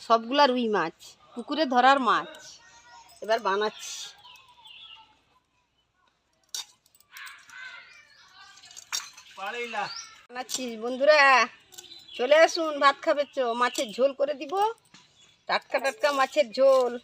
সবগুলা রুই মাছ, পুকুরে ধরার মাছ। এবার বানাচ্ছি। বন্ধুরা চলে আসুন, ভাত খাবে চো। মাছের ঝোল করে দিব, টাটকা টাটকা মাছের ঝোল।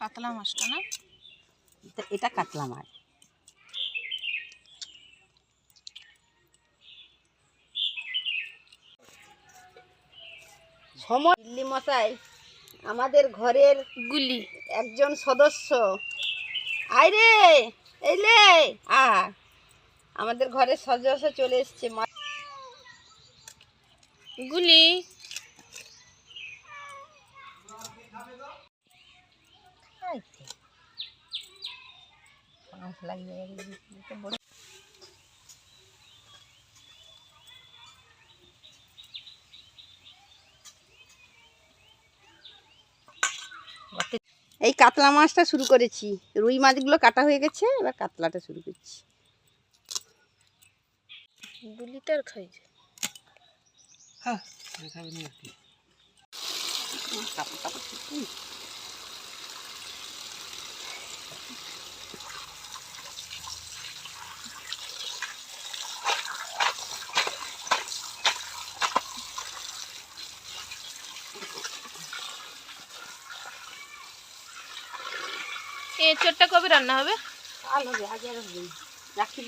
কাতলা মাছটা না, এটা কাতলা মাছ। দিল্লি মশাই আমাদের ঘরের গুলি একজন সদস্য। আইরে এইলে আমাদের ঘরের সদস্য চলে এসছে। গুলি এই কাতলা মাছটা শুরু করেছি। রুই মাছগুলো কাটা হয়ে গেছে, এবার কাতলাটা শুরু করছি। গুলিটার খাইছে। এঁচোড়টা কবে রান্না হবে? আজ আর রাখি